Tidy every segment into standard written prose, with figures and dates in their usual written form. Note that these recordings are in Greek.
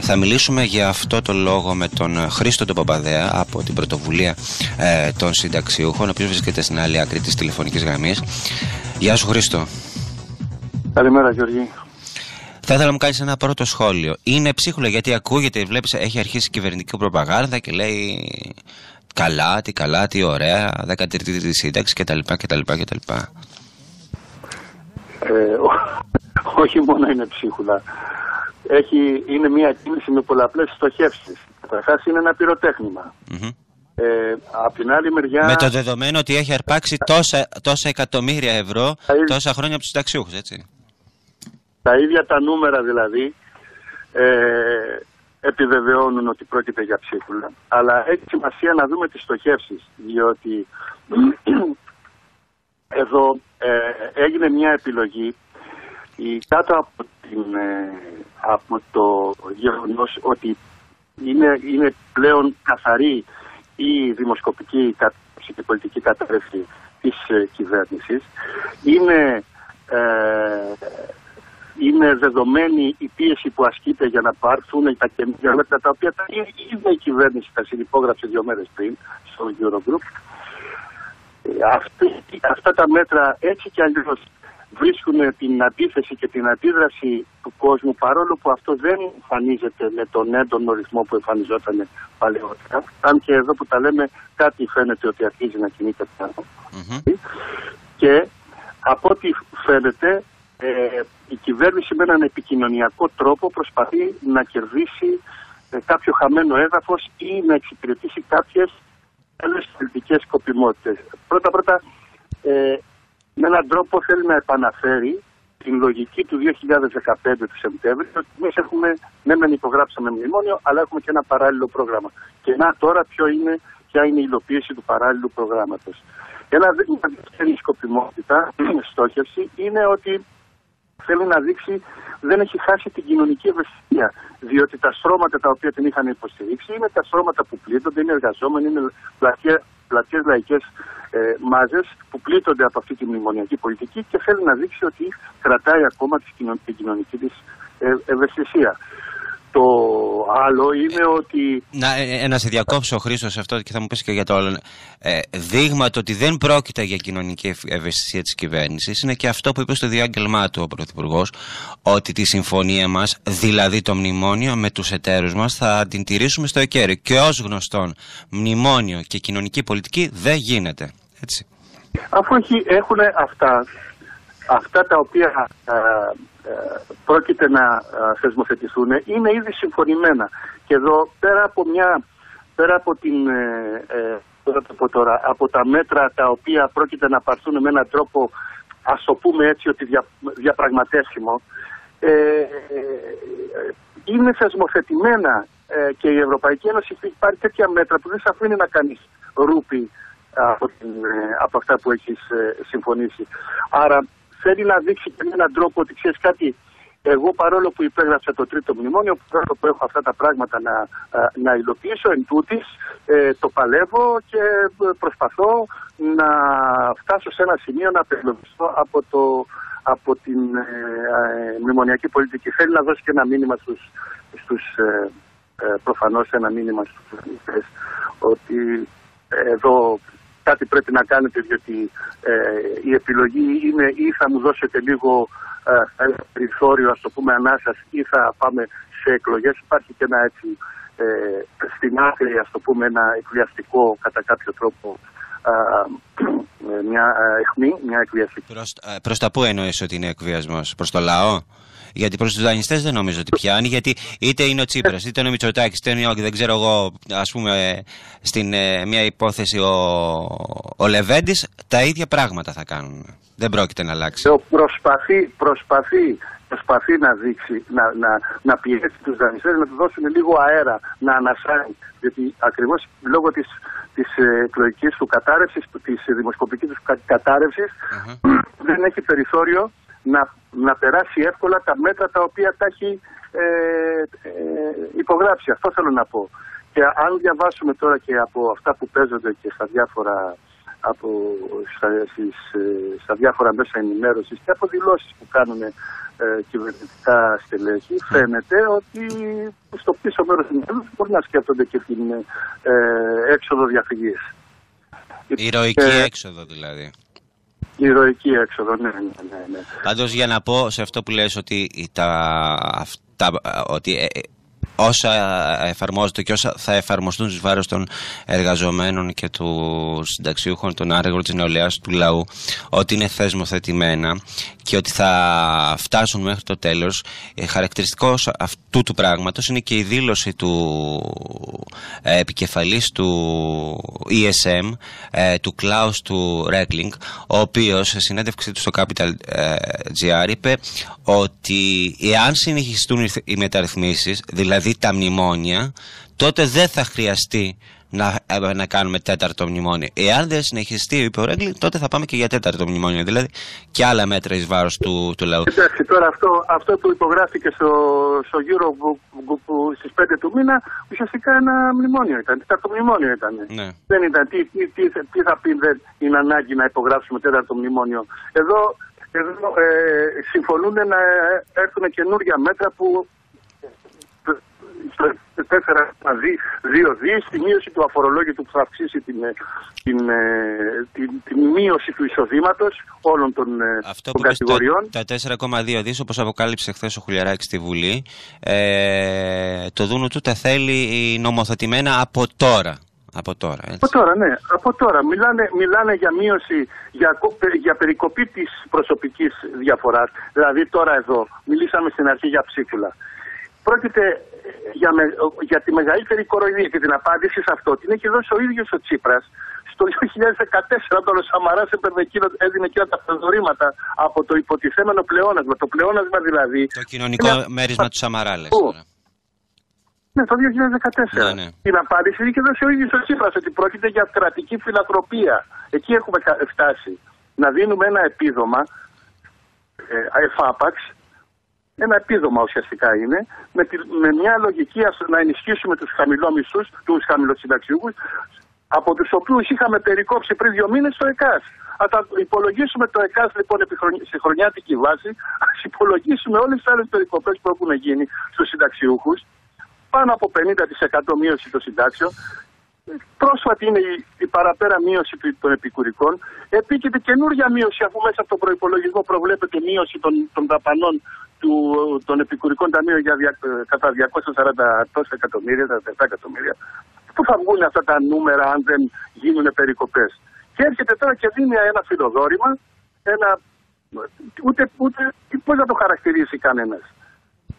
Θα μιλήσουμε για αυτό το λόγο με τον Χρήστο τον Παπαδέα από την πρωτοβουλία των συνταξιούχων, ο οποίος βρίσκεται στην άλλη άκρη της τηλεφωνικής γραμμής. Γεια σου, Χρήστο. Καλημέρα, Γιώργη. Θα ήθελα να μου κάνεις ένα πρώτο σχόλιο. Είναι ψίχουλα, γιατί ακούγεται, βλέπεις, έχει αρχίσει κυβερνητική προπαγάνδα και λέει καλά, τι ωραία, 13η σύνταξη κτλ. Όχι μόνο είναι ψίχουλα. Είναι μια κίνηση με πολλαπλές στοχεύσεις. Καταρχάς είναι ένα πυροτέχνημα. Απ' την άλλη μεριά... Με το δεδομένο ότι έχει αρπάξει τόσα εκατομμύρια ευρώ τόσα χρόνια από τους συνταξιούχους, έτσι. Τα ίδια τα νούμερα δηλαδή επιβεβαιώνουν ότι πρόκειται για ψίχουλα. Αλλά έχει σημασία να δούμε τις στοχεύσεις, διότι εδώ έγινε μια επιλογή κάτω από το γεγονός ότι είναι πλέον καθαρή η δημοσκοπική και πολιτική κατάρρευση της κυβέρνησης. Είναι δεδομένη η πίεση που ασκείται για να πάρθουν τα καινούργια μέτρα, τα οποία η ίδια η κυβέρνηση τα συνυπόγραψε 2 μέρες πριν στο Eurogroup. Αυτά τα μέτρα έτσι κι αλλιώς βρίσκουν την αντίθεση και την αντίδραση του κόσμου, παρόλο που αυτό δεν εμφανίζεται με τον έντονο ρυθμό που εμφανιζόταν παλαιότερα. Αν και εδώ που τα λέμε κάτι φαίνεται ότι αρχίζει να κινείται πάνω. Και από ό,τι φαίνεται η κυβέρνηση με έναν επικοινωνιακό τρόπο προσπαθεί να κερδίσει κάποιο χαμένο έδαφος ή να εξυπηρετήσει κάποιες άλλες πολιτικές σκοπιμότητες. Πρώτα, με έναν τρόπο θέλει να επαναφέρει την λογική του 2015 του Σεπτέμβρη, ότι εμείς μεν υπογράψαμε μνημόνιο, αλλά έχουμε και ένα παράλληλο πρόγραμμα. Και τώρα ποια είναι η υλοποίηση του παράλληλου προγράμματος. Μια δεύτερη σκοπιμότητα, στόχευση, είναι ότι θέλει να δείξει δεν έχει χάσει την κοινωνική ευαισθησία. Διότι τα στρώματα τα οποία την είχαν υποστηρίξει είναι τα στρώματα που πλήττονται, είναι εργαζόμενοι, είναι πλατιές λαϊκές μάζες που πλήττονται από αυτή τη μνημονιακή πολιτική και θέλει να δείξει ότι κρατάει ακόμα την κοινωνική της ευαισθησία. Το άλλο είναι ότι... Να σε διακόψω, Χρήστο, σε αυτό και θα μου πεις και για το άλλο. Δείγμα το ότι δεν πρόκειται για κοινωνική ευαισθησία της κυβέρνησης είναι και αυτό που είπε στο διάγγελμά του ο Πρωθυπουργός, ότι τη συμφωνία μας, δηλαδή το μνημόνιο με τους εταίρους μας, θα την τηρήσουμε στο εκαίρι. Και ως γνωστόν, μνημόνιο και κοινωνική πολιτική δεν γίνεται. Έτσι. Αφού έχουν αυτά τα οποία πρόκειται να θεσμοθετηθούν είναι ήδη συμφωνημένα. Και εδώ από τα μέτρα τα οποία πρόκειται να πάρθουν με έναν τρόπο, ας το πούμε έτσι, ότι διαπραγματεύσιμο, είναι θεσμοθετημένα και η Ευρωπαϊκή Ένωση πάρει τέτοια μέτρα που δεν σε αφήνει να κάνεις ρούπι από αυτά που έχεις συμφωνήσει. Άρα θέλει να δείξει και με έναν τρόπο ότι ξέρεις κάτι, εγώ παρόλο που υπέγραψα το τρίτο μνημόνιο, παρόλο που έχω αυτά τα πράγματα να υλοποιήσω, εν τούτης, το παλεύω και προσπαθώ να φτάσω σε ένα σημείο να απελευθερωθώ από την μνημονιακή πολιτική. Θέλει να δώσει και ένα μήνυμα προφανώς ένα μήνυμα στους πολίτες ότι εδώ κάτι πρέπει να κάνετε, διότι η επιλογή είναι ή θα μου δώσετε λίγο περιθώριο, ας το πούμε, ανάσας, ή θα πάμε σε εκλογές. Υπάρχει και ένα έτσι στην άκρη, ας το πούμε, ένα εκβιαστικό κατά κάποιο τρόπο, μια αιχμή, μια εκβιαστική. Προς τα πού εννοείς ότι είναι εκβιασμός? Προς το λαό? Γιατί προς τους δανειστές δεν νομίζω ότι πιάνει, γιατί είτε είναι ο Τσίπρας, είτε είναι ο Μητσοτάκης, είτε είναι δεν ξέρω εγώ, ας πούμε, στην μια υπόθεση ο Λεβέντης, τα ίδια πράγματα θα κάνουν. Δεν πρόκειται να αλλάξει. Προσπαθεί να δείξει, να πιέσει τους δανειστές, να του δώσουν λίγο αέρα, να ανασάνει. Γιατί ακριβώς λόγω της εκλογικής του κατάρρευσης, της δημοσκοπικής του κατάρρευσης, δεν έχει περιθώριο να περάσει εύκολα τα μέτρα τα οποία τα έχει υπογράψει. Αυτό θέλω να πω. Και αν διαβάσουμε τώρα και από αυτά που παίζονται και στα διάφορα στα διάφορα μέσα ενημέρωσης και από δηλώσεις που κάνουν κυβερνητικά στελέχη, φαίνεται ότι στο πίσω μέρος του μυαλού μπορεί να σκέφτονται και την έξοδο διαφυγής. Ηρωική έξοδο δηλαδή. Ηρωική έξοδο, ναι. Πάντως για να πω σε αυτό που λες ότι ότι όσα εφαρμόζονται και όσα θα εφαρμοστούν στους βάρος των εργαζομένων και του συνταξιούχων, των άργων της νεολαίας, του λαού, ότι είναι θεσμοθετημένα και ότι θα φτάσουν μέχρι το τέλος, χαρακτηριστικός αυτού του πράγματος είναι και η δήλωση του επικεφαλής του ESM, του Klaus του Regling, ο οποίος σε συνέντευξή του στο Capital GR είπε ότι εάν συνεχιστούν οι μεταρρυθμίσεις, δηλαδή τα μνημόνια, τότε δεν θα χρειαστεί να κάνουμε τέταρτο μνημόνιο. Εάν δεν συνεχιστεί, είπε ο Ρέγκλινγκ, τότε θα πάμε και για τέταρτο μνημόνιο. Δηλαδή και άλλα μέτρα εις βάρος του λαού. Εντάξει, τώρα αυτό που υπογράφηκε στο Eurogroup στις 5 του μήνα, ουσιαστικά ένα μνημόνιο ήταν. Τέταρτο μνημόνιο ήταν. Ναι. Δεν ήταν. Τι θα πει δεν είναι ανάγκη να υπογράψουμε τέταρτο μνημόνιο. Εδώ συμφωνούν να έρθουν καινούργια μέτρα που στο 4,2 δις, τη μείωση του αφορολόγητου που θα αυξήσει την μείωση του εισοδήματος όλων των κατηγοριών. Τα 4,2 δις, όπως αποκάλυψε χθες ο Χουλιαράκης στη Βουλή, το δούνου του τα θέλει νομοθετημένα από τώρα. Από τώρα. Μιλάνε για μείωση, για περικοπή της προσωπικής διαφοράς. Δηλαδή τώρα εδώ, μιλήσαμε στην αρχή για ψίχουλα. Πρόκειται για τη μεγαλύτερη κοροϊδία και την απάντηση σε αυτό την έχει δώσει ο ίδιος ο Τσίπρας στο 2014, όταν ο Σαμαράς έδινε εκείνα τα πεζορήματα από το υποτιθέμενο πλεόνασμα. Το πλεόνασμα δηλαδή. Το κοινωνικό μέρισμα του Σαμαρά, λες τώρα. Ναι, το 2014. Ναι. Την απάντηση είχε δώσει ο ίδιος ο Τσίπρας, ότι πρόκειται για κρατική φιλανθρωπία. Εκεί έχουμε φτάσει. Να δίνουμε ένα επίδομα, εφάπαξ, ένα επίδομα ουσιαστικά είναι, με μια λογική να ενισχύσουμε τους χαμηλόμισθους, τους χαμηλοσυνταξιούχους, από τους οποίους είχαμε περικόψει πριν 2 μήνες το ΕΚΑΣ. Αν τα υπολογίσουμε το ΕΚΑΣ λοιπόν σε χρονιάτικη βάση, ας υπολογίσουμε όλες τις άλλες περικοπές που έχουν γίνει στους συνταξιούχους, πάνω από 50% μείωση των συντάξεων. Πρόσφατη είναι η παραπέρα μείωση των επικουρικών. Επίκειται καινούργια μείωση, αφού μέσα από τον προϋπολογισμό προβλέπεται μείωση των δαπανών των επικουρικών ταμείων κατά 240 εκατομμύρια, 47 εκατομμύρια. Πού θα βγουν αυτά τα νούμερα αν δεν γίνουν περικοπές? Και έρχεται τώρα και δίνει ένα φιλοδόρημα, ούτε πώς να το χαρακτηρίσει κανένας.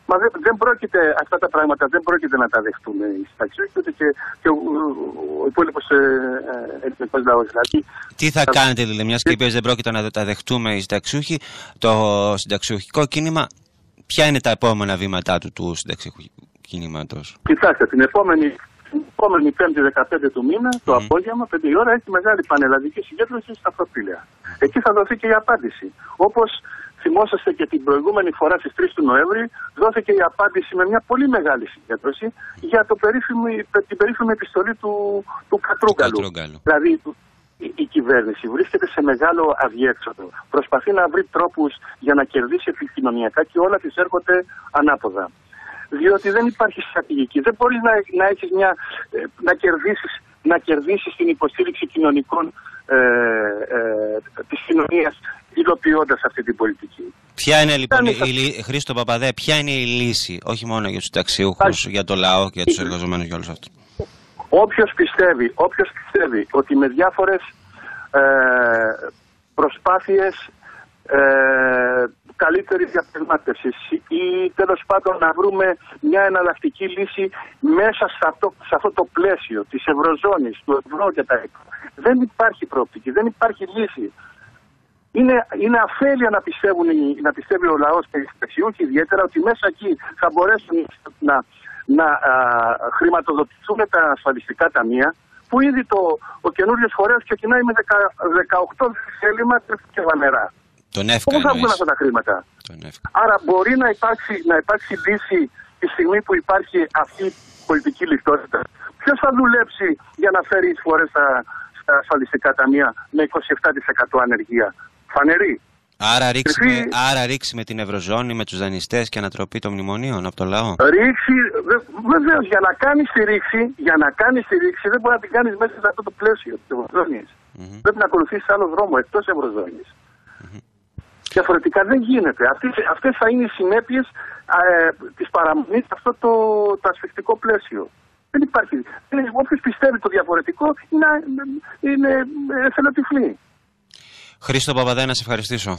Μα δεν πρόκειται, αυτά τα πράγματα δεν πρόκειται να τα δεχτούν οι συνταξιούχοι, ούτε και ο υπόλοιπος εθνικός λαός. Δηλαδή, τι θα κάνετε δηλαδή, μιας και είπες δεν πρόκειται να τα δεχτούμε οι συνταξιούχοι, το συνταξιούχικό κίνημα, ποια είναι τα επόμενα βήματά του συνταξιούχικού κινήματος? Κοιτάξτε, την επόμενη 5η 15 του μήνα, το απόγευμα, 5 η ώρα, έχει μεγάλη πανελλαδική συγκέντρωση στα Προπήλαια. Εκεί θα δοθεί και η απάντηση. Όπως θυμόσαστε και την προηγούμενη φορά στις 3 του Νοέμβρη, δόθηκε η απάντηση με μια πολύ μεγάλη συγκέντρωση για την περίφημη επιστολή του Κατρούγκαλου. Δηλαδή η κυβέρνηση βρίσκεται σε μεγάλο αδιέξοδο. Προσπαθεί να βρει τρόπους για να κερδίσει επικοινωνιακά και όλα της έρχονται ανάποδα. Διότι δεν υπάρχει στρατηγική. Δεν μπορείς να κερδίσεις την υποστήριξη κοινωνικών της κοινωνίας υλοποιώντας αυτή την πολιτική. Ποια είναι λοιπόν, Χρήστο Παπαδέ, ποια είναι η λύση, όχι μόνο για τους ταξιούχους, για το λαό και για τους εργαζομένους για όλους αυτούς? Όποιος πιστεύει ότι με διάφορες προσπάθειες καλύτερης διαπραγμάτευσης ή τέλος πάντων να βρούμε μια εναλλακτική λύση μέσα σε αυτό το πλαίσιο της Ευρωζώνης, του ευρώ και τα έξω, δεν υπάρχει προοπτική, δεν υπάρχει λύση. Είναι αφέλεια να πιστεύει ο λαός και οι συνταξιούχοι ιδιαίτερα ότι μέσα εκεί θα μπορέσουν να χρηματοδοτηθούν τα ασφαλιστικά ταμεία, που ήδη ο καινούριος φορέας ξεκινάει με 18 έλλειμμα και βανερά. Πώς θα βγουν αυτά τα χρήματα? Άρα μπορεί να υπάρξει λύση τη στιγμή που υπάρχει αυτή η πολιτική λιτότητα. Ποιος θα δουλέψει για να φέρει εισφορές ασφαλιστικά ταμεία με 27% ανεργία. Φανερή. Άρα ρίξει με την Ευρωζώνη, με τους δανειστές και ανατροπή των μνημονίων από το λαό. Ρήξη, βεβαίως, για να κάνεις τη ρήξη δεν μπορεί να την κάνεις μέσα σε αυτό το πλαίσιο της Ευρωζώνης. Πρέπει να ακολουθήσεις άλλο δρόμο εκτός Ευρωζώνης. Διαφορετικά δεν γίνεται. Αυτές θα είναι οι συνέπειες της παραμονής σε αυτό το ασφυκτικό πλαίσιο. Δεν υπάρχει. Όποιος πιστεύει το διαφορετικό είναι εθελοτυφλή. Χρήστο Παπαδέ, να σε ευχαριστήσω.